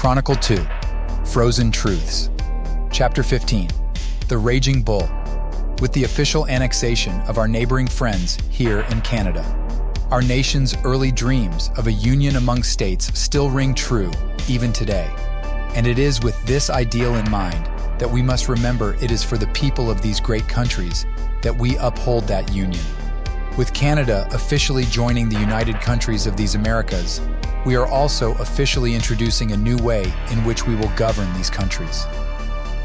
Chronicle 2, Frozen Truths. Chapter 15, The Raging Bull. With the official annexation of our neighboring friends here in Canada, our nation's early dreams of a union among states still ring true even today. And it is with this ideal in mind that we must remember it is for the people of these great countries that we uphold that union. With Canada officially joining the United Countries of these Americas, we are also officially introducing a new way in which we will govern these countries.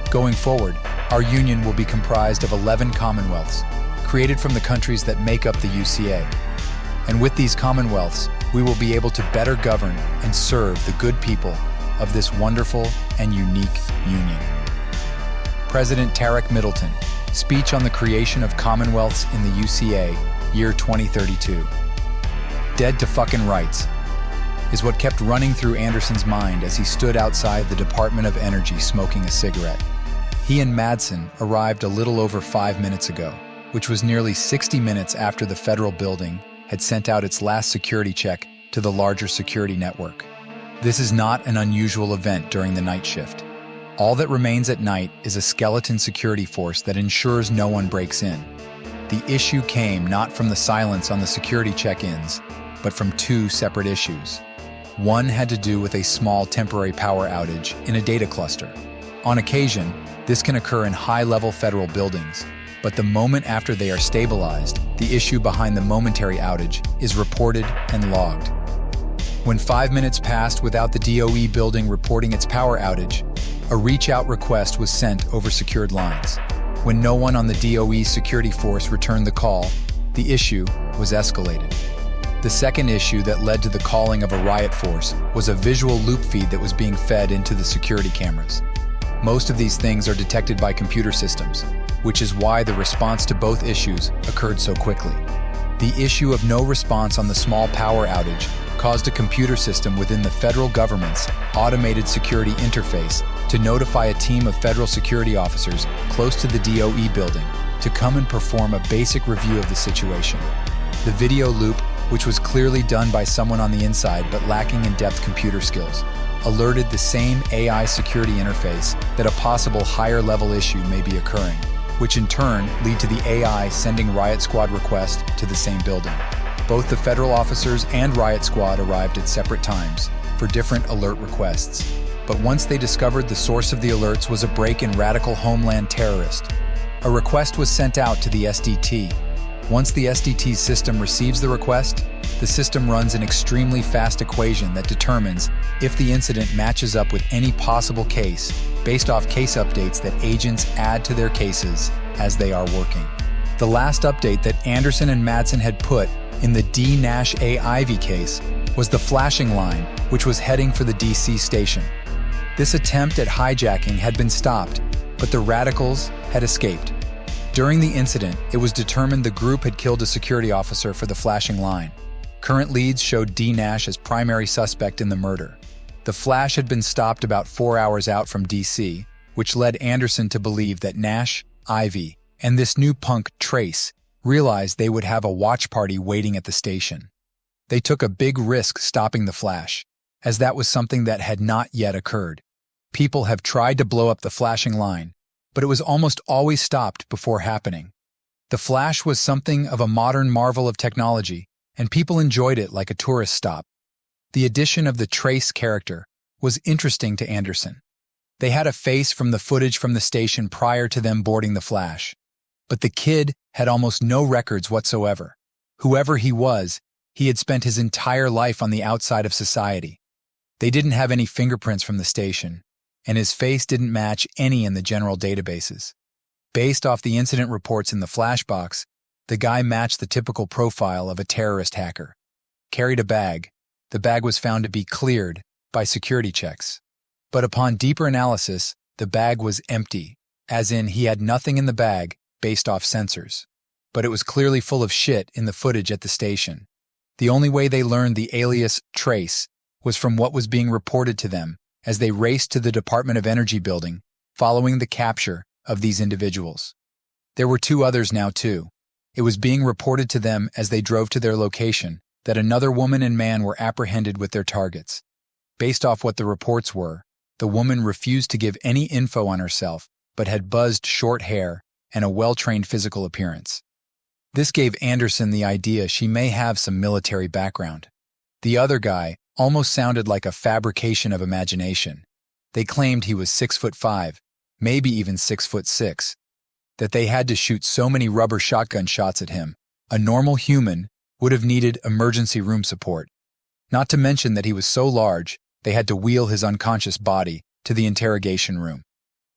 Going forward, our union will be comprised of 11 commonwealths, created from the countries that make up the UCA. And with these commonwealths, we will be able to better govern and serve the good people of this wonderful and unique union. President Tarek Middleton, speech on the creation of commonwealths in the UCA, year 2032. Dead to fucking rights, is what kept running through Anderson's mind as he stood outside the Department of Energy smoking a cigarette. He and Madsen arrived a little over 5 minutes ago, which was nearly 60 minutes after the federal building had sent out its last security check to the larger security network. This is not an unusual event during the night shift. All that remains at night is a skeleton security force that ensures no one breaks in. The issue came not from the silence on the security check-ins, but from two separate issues. One had to do with a small temporary power outage in a data cluster. On occasion, this can occur in high-level federal buildings, but the moment after they are stabilized, the issue behind the momentary outage is reported and logged. When 5 minutes passed without the DOE building reporting its power outage, a reach-out request was sent over secured lines. When no one on the DOE security force returned the call, the issue was escalated. The second issue that led to the calling of a riot force was a visual loop feed that was being fed into the security cameras. Most of these things are detected by computer systems, which is why the response to both issues occurred so quickly. The issue of no response on the small power outage caused a computer system within the federal government's automated security interface to notify a team of federal security officers close to the DOE building to come and perform a basic review of the situation. The video loop, which was clearly done by someone on the inside but lacking in-depth computer skills, alerted the same AI security interface that a possible higher-level issue may be occurring, which in turn lead to the AI sending riot squad requests to the same building. Both the federal officers and riot squad arrived at separate times for different alert requests. But once they discovered the source of the alerts was a break in radical homeland terrorist, a request was sent out to the SDT. Once the SDT system receives the request, the system runs an extremely fast equation that determines if the incident matches up with any possible case based off case updates that agents add to their cases as they are working. The last update that Anderson and Madsen had put in the David Nash Ivy case was the flashing line, which was heading for the DC station. This attempt at hijacking had been stopped, but the radicals had escaped. During the incident, it was determined the group had killed a security officer for the flashing line. Current leads showed D. Nash as primary suspect in the murder. The flash had been stopped about 4 hours out from DC, which led Anderson to believe that Nash, Ivy, and this new punk, Trace, realized they would have a watch party waiting at the station. They took a big risk stopping the flash, as that was something that had not yet occurred. People have tried to blow up the flashing line, but it was almost always stopped before happening. The flash was something of a modern marvel of technology, and people enjoyed it like a tourist stop. The addition of the Trace character was interesting to Anderson. They had a face from the footage from the station prior to them boarding the flash. But the kid had almost no records whatsoever. Whoever he was, he had spent his entire life on the outside of society. They didn't have any fingerprints from the station, and his face didn't match any in the general databases. Based off the incident reports in the flashbox, the guy matched the typical profile of a terrorist hacker. Carried a bag. The bag was found to be cleared by security checks. But upon deeper analysis, the bag was empty, as in he had nothing in the bag based off sensors. But it was clearly full of shit in the footage at the station. The only way they learned the alias Trace was from what was being reported to them as they raced to the Department of Energy building following the capture of these individuals. There were two others now too. It was being reported to them as they drove to their location that another woman and man were apprehended with their targets. Based off what the reports were, The woman refused to give any info on herself, but had buzzed short hair and a well-trained physical appearance. This gave Anderson the idea she may have some military background. The other guy almost sounded like a fabrication of imagination. They claimed he was 6'5", maybe even 6'6", that they had to shoot so many rubber shotgun shots at him. A normal human would have needed emergency room support. Not to mention that he was so large, they had to wheel his unconscious body to the interrogation room.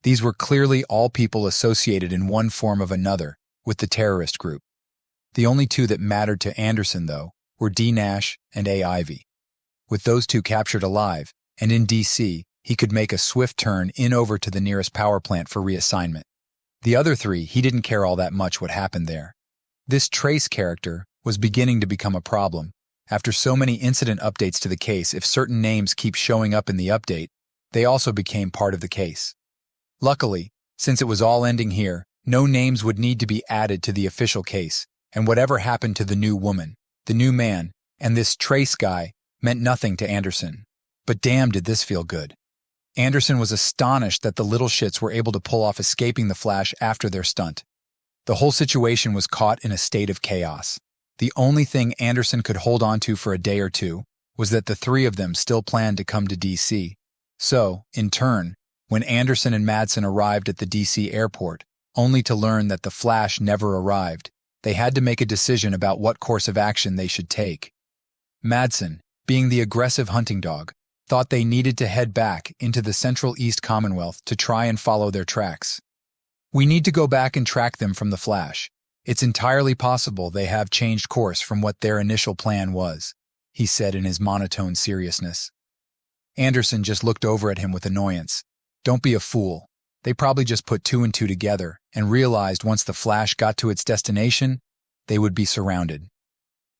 These were clearly all people associated in one form or another with the terrorist group. The only two that mattered to Anderson, though, were D. Nash and A. Ivy. With those two captured alive, and in D.C., he could make a swift turn over to the nearest power plant for reassignment. The other three, he didn't care all that much what happened there. This Trace character was beginning to become a problem. After so many incident updates to the case, if certain names keep showing up in the update, they also became part of the case. Luckily, since it was all ending here, no names would need to be added to the official case, and whatever happened to the new woman, the new man, and this Trace guy meant nothing to Anderson. But damn, did this feel good. Anderson was astonished that the little shits were able to pull off escaping the Flash after their stunt. The whole situation was caught in a state of chaos. The only thing Anderson could hold on to for a day or two was that the three of them still planned to come to D.C. So, in turn, when Anderson and Madsen arrived at the D.C. airport, only to learn that the Flash never arrived, they had to make a decision about what course of action they should take. Madsen, being the aggressive hunting dog, thought they needed to head back into the Central East Commonwealth to try and follow their tracks. "We need to go back and track them from the Flash. It's entirely possible they have changed course from what their initial plan was," he said in his monotone seriousness. Anderson just looked over at him with annoyance. Don't be a fool. They probably just put two and two together and realized once the Flash got to its destination, they would be surrounded.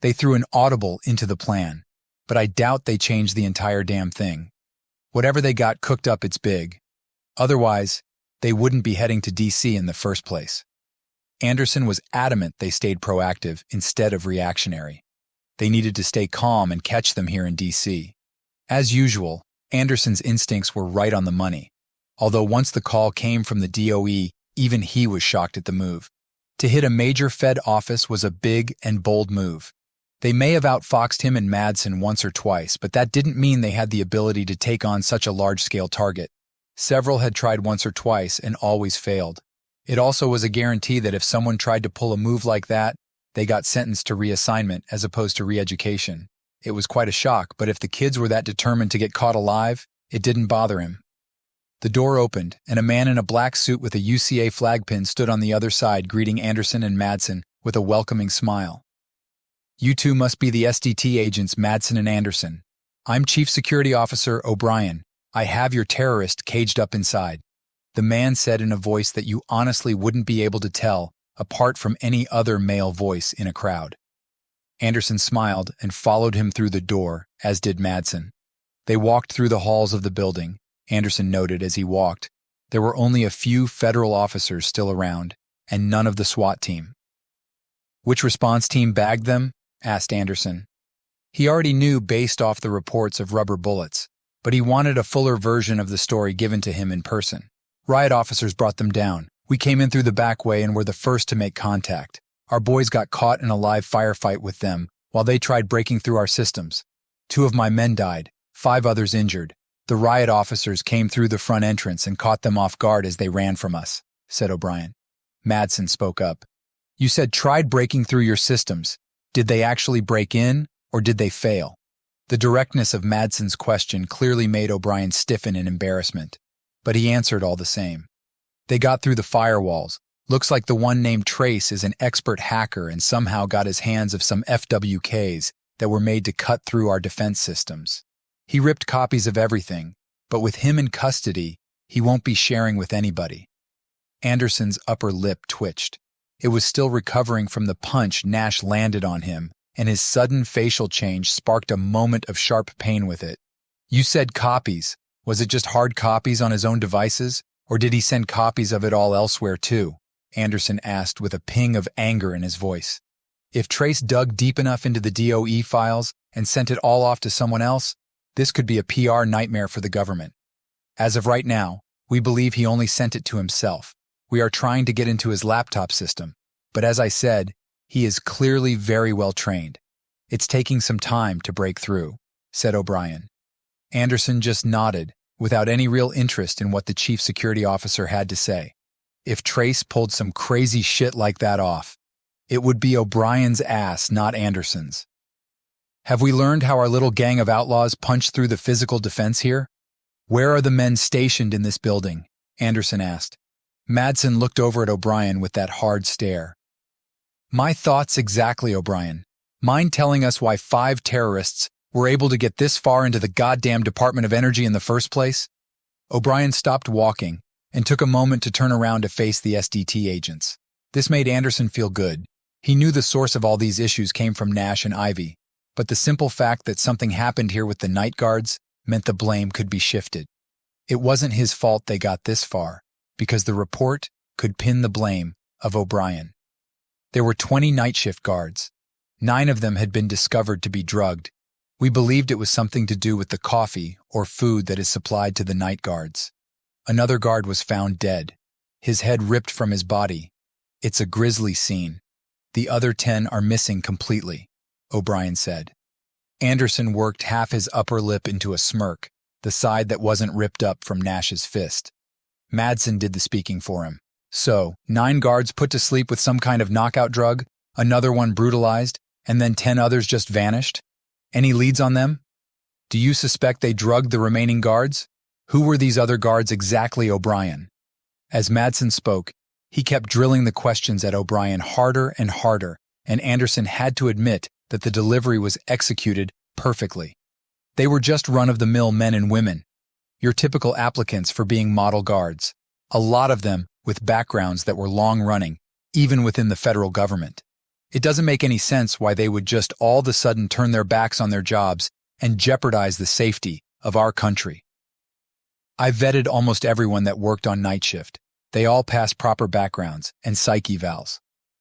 They threw an audible into the plan, but I doubt they changed the entire damn thing. Whatever they got cooked up, it's big. Otherwise, they wouldn't be heading to D.C. in the first place. Anderson was adamant they stayed proactive instead of reactionary. They needed to stay calm and catch them here in D.C. As usual, Anderson's instincts were right on the money. Although once the call came from the DOE, even he was shocked at the move. To hit a major Fed office was a big and bold move. They may have outfoxed him and Madsen once or twice, but that didn't mean they had the ability to take on such a large-scale target. Several had tried once or twice and always failed. It also was a guarantee that if someone tried to pull a move like that, they got sentenced to reassignment as opposed to re-education. It was quite a shock, but if the kids were that determined to get caught alive, it didn't bother him. The door opened, and a man in a black suit with a UCA flag pin stood on the other side, greeting Anderson and Madsen with a welcoming smile. "You two must be the SDT agents Madsen and Anderson. I'm Chief Security Officer O'Brien. I have your terrorist caged up inside," the man said in a voice that you honestly wouldn't be able to tell apart from any other male voice in a crowd. Anderson smiled and followed him through the door, as did Madsen. They walked through the halls of the building. Anderson noted as he walked, there were only a few federal officers still around, and none of the SWAT team. "Which response team bagged them?" asked Anderson. He already knew based off the reports of rubber bullets, but he wanted a fuller version of the story given to him in person. "Riot officers brought them down. We came in through the back way and were the first to make contact. Our boys got caught in a live firefight with them while they tried breaking through our systems. 2 of my men died, 5 others injured. The riot officers came through the front entrance and caught them off guard as they ran from us," said O'Brien. Madsen spoke up. "You said tried breaking through your systems. Did they actually break in, or did they fail?" The directness of Madsen's question clearly made O'Brien stiffen in embarrassment, but he answered all the same. "They got through the firewalls. Looks like the one named Trace is an expert hacker and somehow got his hands of some FWKs that were made to cut through our defense systems. He ripped copies of everything, but with him in custody, he won't be sharing with anybody." Anderson's upper lip twitched. It was still recovering from the punch Nash landed on him, and his sudden facial change sparked a moment of sharp pain with it. "You said copies. Was it just hard copies on his own devices, or did he send copies of it all elsewhere too?" Anderson asked with a ping of anger in his voice. If Trace dug deep enough into the DOE files and sent it all off to someone else, this could be a PR nightmare for the government. As of right now, we believe he only sent it to himself. We are trying to get into his laptop system, but as I said, he is clearly very well trained. It's taking some time to break through," said O'Brien. Anderson just nodded, without any real interest in what the chief security officer had to say. If Trace pulled some crazy shit like that off, it would be O'Brien's ass, not Anderson's. "Have we learned how our little gang of outlaws punched through the physical defense here? Where are the men stationed in this building?" Anderson asked. Madsen looked over at O'Brien with that hard stare. "My thoughts exactly, O'Brien. Mind telling us why 5 terrorists were able to get this far into the goddamn Department of Energy in the first place?" O'Brien stopped walking and took a moment to turn around to face the SDT agents. This made Anderson feel good. He knew the source of all these issues came from Nash and Ivy, but the simple fact that something happened here with the night guards meant the blame could be shifted. It wasn't his fault they got this far, because the report could pin the blame of O'Brien. There were 20 night shift guards. 9 of them had been discovered to be drugged. We believed it was something to do with the coffee or food that is supplied to the night guards. Another guard was found dead, his head ripped from his body. It's a grisly scene. The other 10 are missing completely, O'Brien said. Anderson worked half his upper lip into a smirk, the side that wasn't ripped up from Nash's fist. Madsen did the speaking for him. "So, 9 guards put to sleep with some kind of knockout drug, another one brutalized, and then 10 others just vanished? Any leads on them? Do you suspect they drugged the remaining guards? Who were these other guards exactly, O'Brien?" As Madsen spoke, he kept drilling the questions at O'Brien harder and harder, and Anderson had to admit that the delivery was executed perfectly. They were just run-of-the-mill men and women, your typical applicants for being model guards, a lot of them with backgrounds that were long-running, even within the federal government. It doesn't make any sense why they would just all of a sudden turn their backs on their jobs and jeopardize the safety of our country. "I vetted almost everyone that worked on night shift. They all passed proper backgrounds and psych evals,"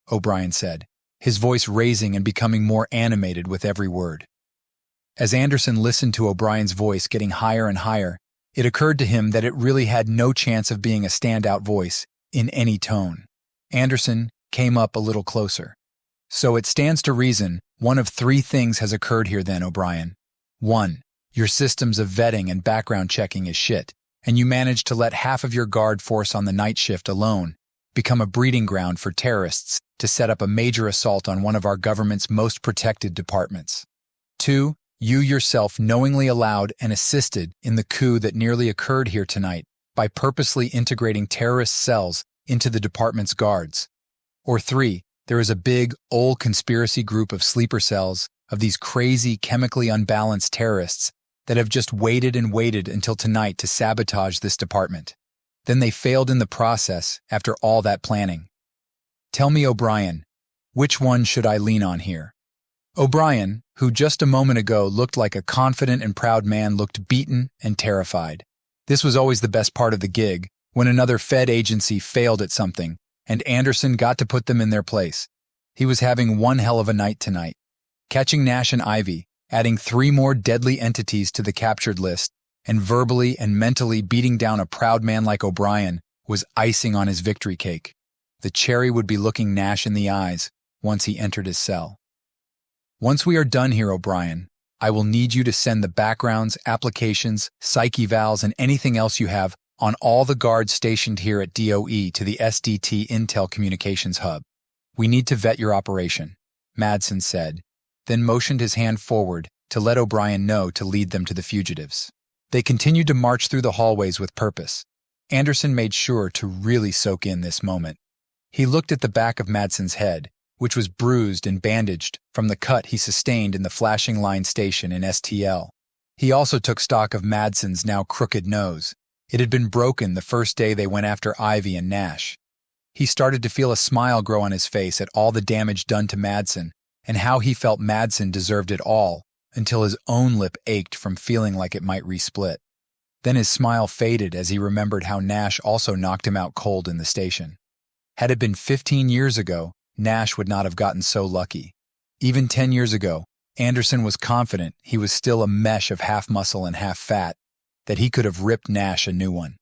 O'Brien said, his voice raising and becoming more animated with every word. As Anderson listened to O'Brien's voice getting higher and higher, it occurred to him that it really had no chance of being a standout voice in any tone. Anderson came up a little closer. "So it stands to reason one of 3 things has occurred here then, O'Brien. 1, your systems of vetting and background checking is shit, and you managed to let half of your guard force on the night shift alone become a breeding ground for terrorists to set up a major assault on one of our government's most protected departments. 2, you yourself knowingly allowed and assisted in the coup that nearly occurred here tonight by purposely integrating terrorist cells into the department's guards. Or 3, there is a big, old conspiracy group of sleeper cells of these crazy, chemically unbalanced terrorists that have just waited and waited until tonight to sabotage this department. Then they failed in the process after all that planning. Tell me, O'Brien, which one should I lean on here?" O'Brien, who just a moment ago looked like a confident and proud man, looked beaten and terrified. This was always the best part of the gig, when another Fed agency failed at something, and Anderson got to put them in their place. He was having one hell of a night tonight. Catching Nash and Ivy, adding 3 more deadly entities to the captured list, and verbally and mentally beating down a proud man like O'Brien was icing on his victory cake. The cherry would be looking Nash in the eyes once he entered his cell. "Once we are done here, O'Brien, I will need you to send the backgrounds, applications, psych evals, and anything else you have on all the guards stationed here at DOE to the SDT Intel Communications Hub. We need to vet your operation," Madsen said, then motioned his hand forward to let O'Brien know to lead them to the fugitives. They continued to march through the hallways with purpose. Anderson made sure to really soak in this moment. He looked at the back of Madsen's head, which was bruised and bandaged from the cut he sustained in the flashing line station in STL. He also took stock of Madsen's now crooked nose. It had been broken the first day they went after Ivy and Nash. He started to feel a smile grow on his face at all the damage done to Madsen and how he felt Madsen deserved it all, until his own lip ached from feeling like it might resplit. Then his smile faded as he remembered how Nash also knocked him out cold in the station. Had it been 15 years ago, Nash would not have gotten so lucky. Even 10 years ago, Anderson was confident he was still a mesh of half muscle and half fat, that he could have ripped Nash a new one.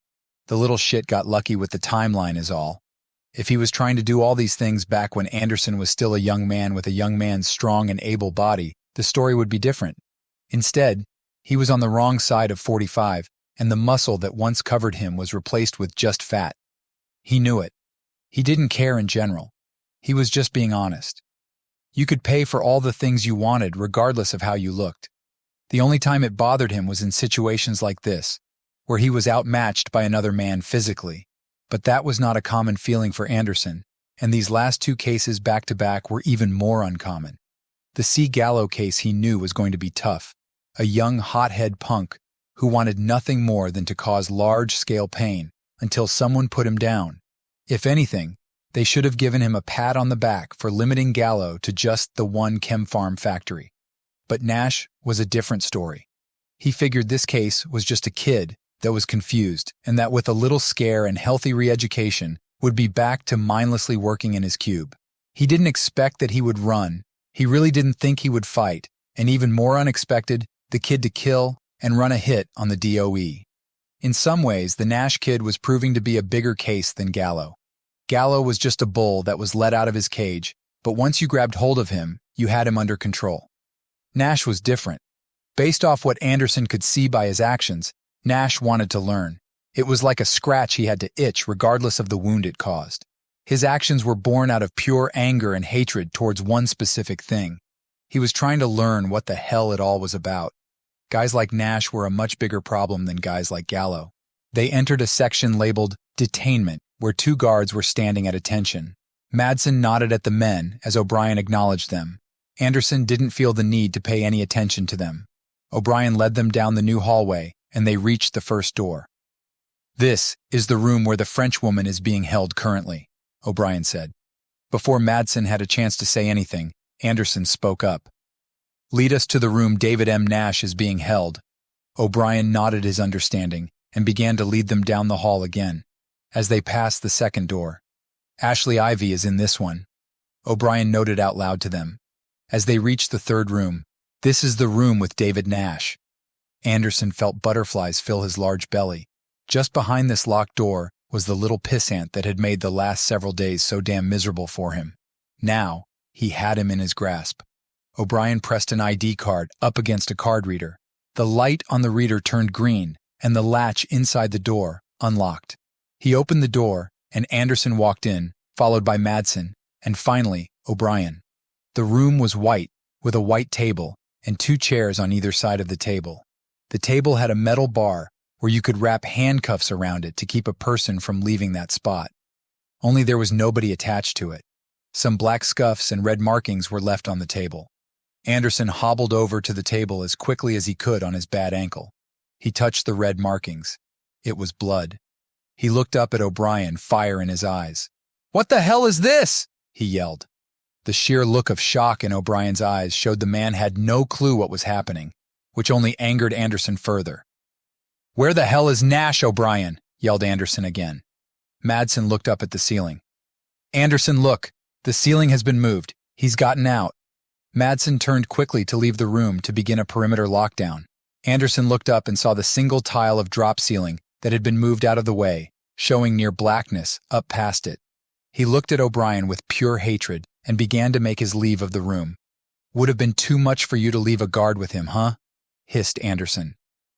The little shit got lucky with the timeline is all. If he was trying to do all these things back when Anderson was still a young man with a young man's strong and able body, the story would be different. Instead, he was on the wrong side of 45, and the muscle that once covered him was replaced with just fat. He knew it. He didn't care in general. He was just being honest. You could pay for all the things you wanted regardless of how you looked. The only time it bothered him was in situations like this, where he was outmatched by another man physically. But that was not a common feeling for Anderson, and these last two cases back-to-back were even more uncommon. The C. Gallo case he knew was going to be tough, a young hothead punk who wanted nothing more than to cause large-scale pain until someone put him down. If anything, they should have given him a pat on the back for limiting Gallo to just the one chem farm factory. But Nash was a different story. He figured this case was just a kid that was confused, and that with a little scare and healthy re-education would be back to mindlessly working in his cube. He didn't expect that he would run, he really didn't think he would fight, and even more unexpected, the kid to kill and run a hit on the DOE. In some ways, the Nash kid was proving to be a bigger case than Gallo. Gallo was just a bull that was let out of his cage, but once you grabbed hold of him, you had him under control. Nash was different. Based off what Anderson could see by his actions, Nash wanted to learn. It was like a scratch he had to itch regardless of the wound it caused. His actions were born out of pure anger and hatred towards one specific thing. He was trying to learn what the hell it all was about. Guys like Nash were a much bigger problem than guys like Gallo. They entered a section labeled detainment, where two guards were standing at attention. Madsen nodded at the men as O'Brien acknowledged them. Anderson didn't feel the need to pay any attention to them. O'Brien led them down the new hallway, and they reached the first door. "This is the room where the Frenchwoman is being held currently," O'Brien said. Before Madsen had a chance to say anything, Anderson spoke up. "Lead us to the room David M. Nash is being held." O'Brien nodded his understanding and began to lead them down the hall again. As they passed the second door, "Ashley Ivy is in this one," O'Brien noted out loud to them. As they reached the third room, "This is the room with David Nash." Anderson felt butterflies fill his large belly. Just behind this locked door was the little pissant that had made the last several days so damn miserable for him. Now, he had him in his grasp. O'Brien pressed an ID card up against a card reader. The light on the reader turned green, and the latch inside the door unlocked. He opened the door, and Anderson walked in, followed by Madsen, and finally, O'Brien. The room was white, with a white table and two chairs on either side of the table. The table had a metal bar where you could wrap handcuffs around it to keep a person from leaving that spot. Only there was nobody attached to it. Some black scuffs and red markings were left on the table. Anderson hobbled over to the table as quickly as he could on his bad ankle. He touched the red markings. It was blood. He looked up at O'Brien, fire in his eyes. "What the hell is this?" he yelled. The sheer look of shock in O'Brien's eyes showed the man had no clue what was happening, which only angered Anderson further. "Where the hell is Nash, O'Brien?" yelled Anderson again. Madsen looked up at the ceiling. "Anderson, look. The ceiling has been moved. He's gotten out." Madsen turned quickly to leave the room to begin a perimeter lockdown. Anderson looked up and saw the single tile of drop ceiling that had been moved out of the way, showing near blackness up past it. He looked at O'Brien with pure hatred and began to make his leave of the room. "Would have been too much for you to leave a guard with him, huh?" hissed Anderson.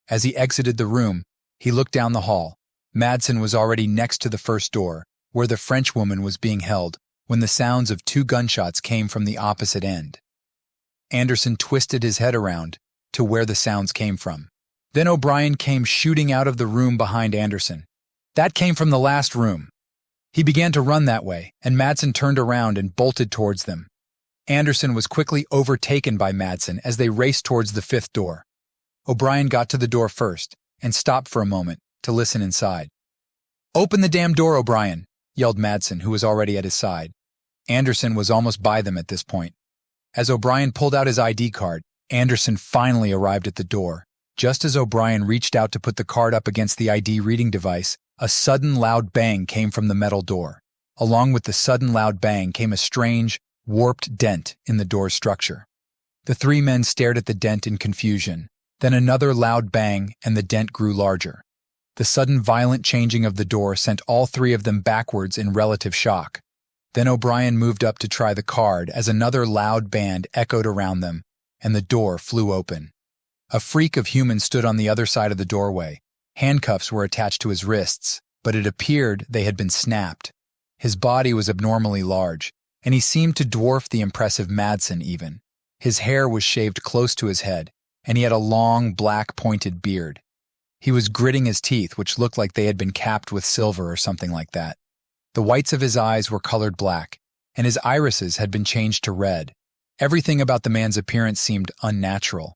As he exited the room, he looked down the hall. Madsen was already next to the first door, where the Frenchwoman was being held, when the sounds of two gunshots came from the opposite end. Anderson twisted his head around to where the sounds came from. Then O'Brien came shooting out of the room behind Anderson. That came from the last room. He began to run that way, and Madsen turned around and bolted towards them. Anderson was quickly overtaken by Madsen as they raced towards the fifth door. O'Brien got to the door first and stopped for a moment to listen inside. "Open the damn door, O'Brien," yelled Madsen, who was already at his side. Anderson was almost by them at this point. As O'Brien pulled out his ID card, Anderson finally arrived at the door. Just as O'Brien reached out to put the card up against the ID reading device, a sudden loud bang came from the metal door. Along with the sudden loud bang came a strange, warped dent in the door's structure. The three men stared at the dent in confusion. Then another loud bang, and the dent grew larger. The sudden violent changing of the door sent all three of them backwards in relative shock. Then O'Brien moved up to try the card as another loud bang echoed around them, and the door flew open. A freak of human stood on the other side of the doorway. Handcuffs were attached to his wrists, but it appeared they had been snapped. His body was abnormally large, and he seemed to dwarf the impressive Madsen even. His hair was shaved close to his head, and he had a long, black, pointed beard. He was gritting his teeth, which looked like they had been capped with silver or something like that. The whites of his eyes were colored black, and his irises had been changed to red. Everything about the man's appearance seemed unnatural.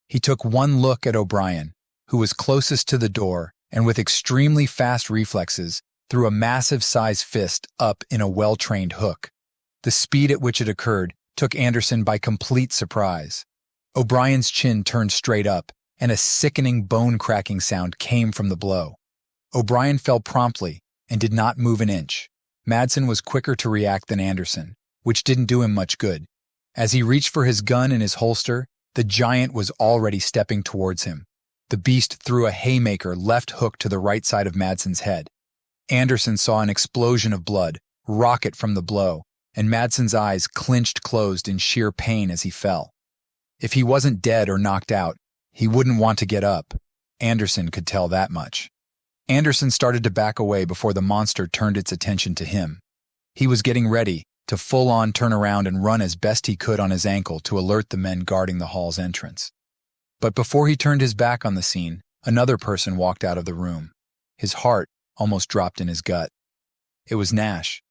He took one look at O'Brien, who was closest to the door, and with extremely fast reflexes, threw a massive-sized fist up in a well-trained hook. The speed at which it occurred took Anderson by complete surprise. O'Brien's chin turned straight up, and a sickening bone-cracking sound came from the blow. O'Brien fell promptly and did not move an inch. Madsen was quicker to react than Anderson, which didn't do him much good. As he reached for his gun in his holster, the giant was already stepping towards him. The beast threw a haymaker left hook to the right side of Madsen's head. Anderson saw an explosion of blood rocket from the blow, and Madsen's eyes clinched closed in sheer pain as he fell. If he wasn't dead or knocked out, he wouldn't want to get up. Anderson could tell that much. Anderson started to back away before the monster turned its attention to him. He was getting ready to full-on turn around and run as best he could on his ankle to alert the men guarding the hall's entrance. But before he turned his back on the scene, another person walked out of the room. His heart almost dropped in his gut. It was Nash.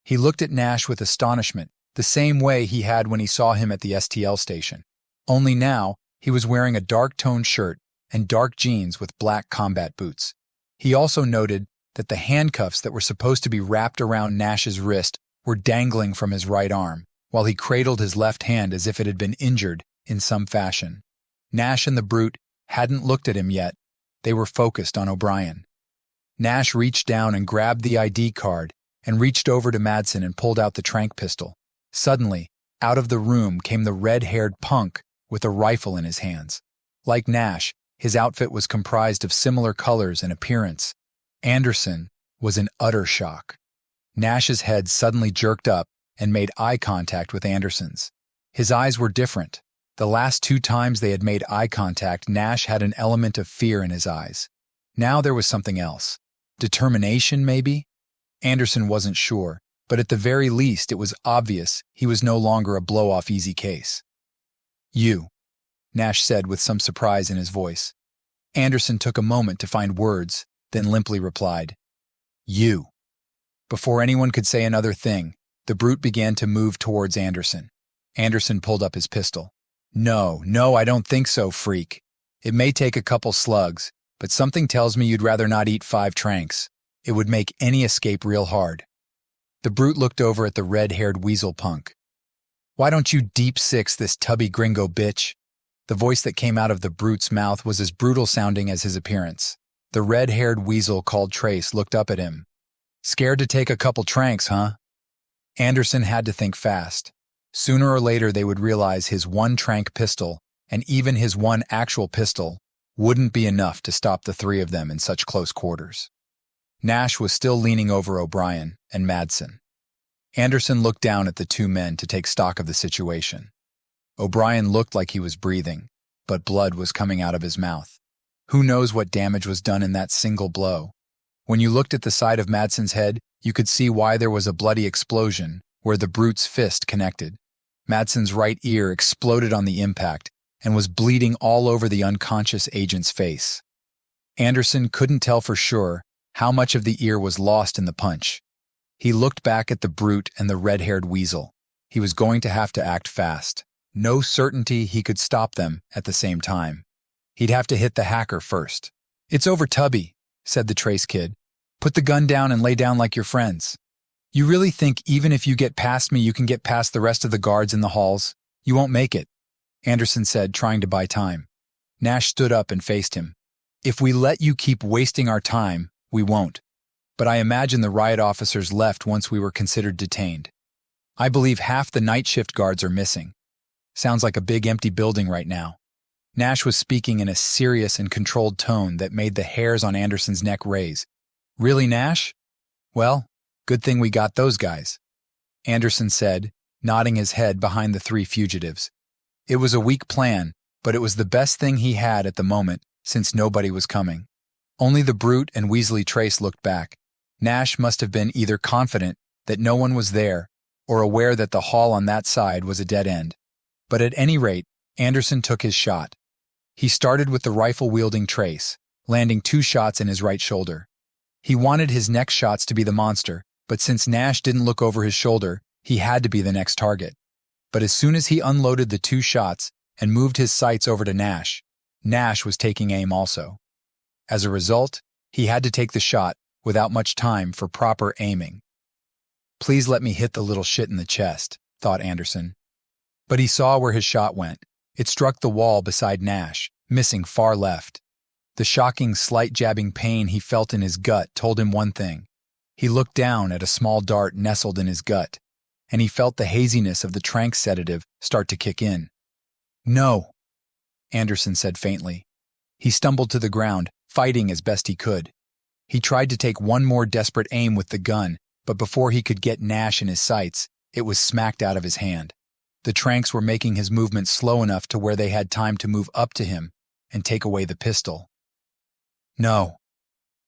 He looked at Nash with astonishment, the same way he had when he saw him at the STL station. Only now, he was wearing a dark-toned shirt and dark jeans with black combat boots. He also noted that the handcuffs that were supposed to be wrapped around Nash's wrist were dangling from his right arm, while he cradled his left hand as if it had been injured in some fashion. Nash and the brute hadn't looked at him yet. They were focused on O'Brien. Nash reached down and grabbed the ID card and reached over to Madsen and pulled out the tranq pistol. Suddenly, out of the room came the red-haired punk with a rifle in his hands. Like Nash, his outfit was comprised of similar colors and appearance. Anderson was in utter shock. Nash's head suddenly jerked up and made eye contact with Anderson's. His eyes were different. The last two times they had made eye contact, Nash had an element of fear in his eyes. Now there was something else. Determination, maybe? Anderson wasn't sure, but at the very least it was obvious he was no longer a blow-off easy case. "You," Nash said with some surprise in his voice. Anderson took a moment to find words, then limply replied, "You." Before anyone could say another thing, the brute began to move towards Anderson. Anderson pulled up his pistol. No, I don't think so, freak. It may take a couple slugs, but something tells me you'd rather not eat 5 tranks. It would make any escape real hard." The brute looked over at the red-haired weasel punk. "Why don't you deep six this tubby gringo bitch?" The voice that came out of the brute's mouth was as brutal-sounding as his appearance. The red-haired weasel called Trace looked up at him. "Scared to take a couple tranks, huh?" Anderson had to think fast. Sooner or later they would realize his 1 tranq pistol, and even his 1 actual pistol, wouldn't be enough to stop the 3 of them in such close quarters. Nash was still leaning over O'Brien and Madsen. Anderson looked down at the 2 men to take stock of the situation. O'Brien looked like he was breathing, but blood was coming out of his mouth. Who knows what damage was done in that single blow? When you looked at the side of Madsen's head, you could see why there was a bloody explosion where the brute's fist connected. Madsen's right ear exploded on the impact and was bleeding all over the unconscious agent's face. Anderson couldn't tell for sure how much of the ear was lost in the punch. He looked back at the brute and the red-haired weasel. He was going to have to act fast. No certainty he could stop them at the same time. He'd have to hit the hacker first. "It's over, Tubby," said the Trace kid. "Put the gun down and lay down like your friends. You really think even if you get past me, you can get past the rest of the guards in the halls? You won't make it," Anderson said, trying to buy time. Nash stood up and faced him. "If we let you keep wasting our time, we won't. But I imagine the riot officers left once we were considered detained. I believe half the night shift guards are missing. Sounds like a big empty building right now." Nash was speaking in a serious and controlled tone that made the hairs on Anderson's neck raise. "Really, Nash? Well, good thing we got those guys," Anderson said, nodding his head behind the three fugitives. It was a weak plan, but it was the best thing he had at the moment, since nobody was coming. Only the Brute and Weasley Trace looked back. Nash must have been either confident that no one was there or aware that the hall on that side was a dead end. But at any rate, Anderson took his shot. He started with the rifle-wielding Trace, landing 2 shots in his right shoulder. He wanted his next shots to be the monster, but since Nash didn't look over his shoulder, he had to be the next target. But as soon as he unloaded the 2 shots and moved his sights over to Nash, Nash was taking aim also. As a result, he had to take the shot without much time for proper aiming. "Please let me hit the little shit in the chest," thought Anderson. But he saw where his shot went. It struck the wall beside Nash, missing far left. The shocking, slight jabbing pain he felt in his gut told him one thing. He looked down at a small dart nestled in his gut, and he felt the haziness of the tranq sedative start to kick in. "No," Anderson said faintly. He stumbled to the ground, fighting as best he could. He tried to take one more desperate aim with the gun, but before he could get Nash in his sights, it was smacked out of his hand. The tranqs were making his movement slow enough to where they had time to move up to him and take away the pistol. "No,"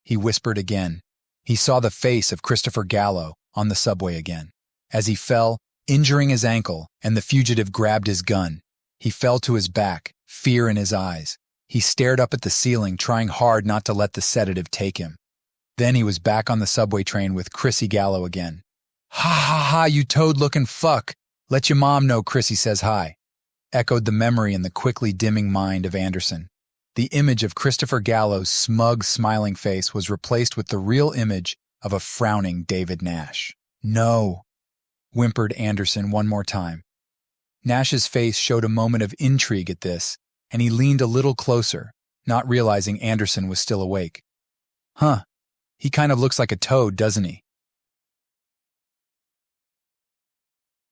he whispered again. He saw the face of Christopher Gallo on the subway again. As he fell, injuring his ankle, and the fugitive grabbed his gun, he fell to his back, fear in his eyes. He stared up at the ceiling, trying hard not to let the sedative take him. Then he was back on the subway train with Chrissy Gallo again. "Ha ha ha, you toad-looking fuck! Let your mom know Chrissy says hi," echoed the memory in the quickly dimming mind of Anderson. The image of Christopher Gallo's smug, smiling face was replaced with the real image of a frowning David Nash. "No," whimpered Anderson one more time. Nash's face showed a moment of intrigue at this, and he leaned a little closer, not realizing Anderson was still awake. "Huh, he kind of looks like a toad, doesn't he?"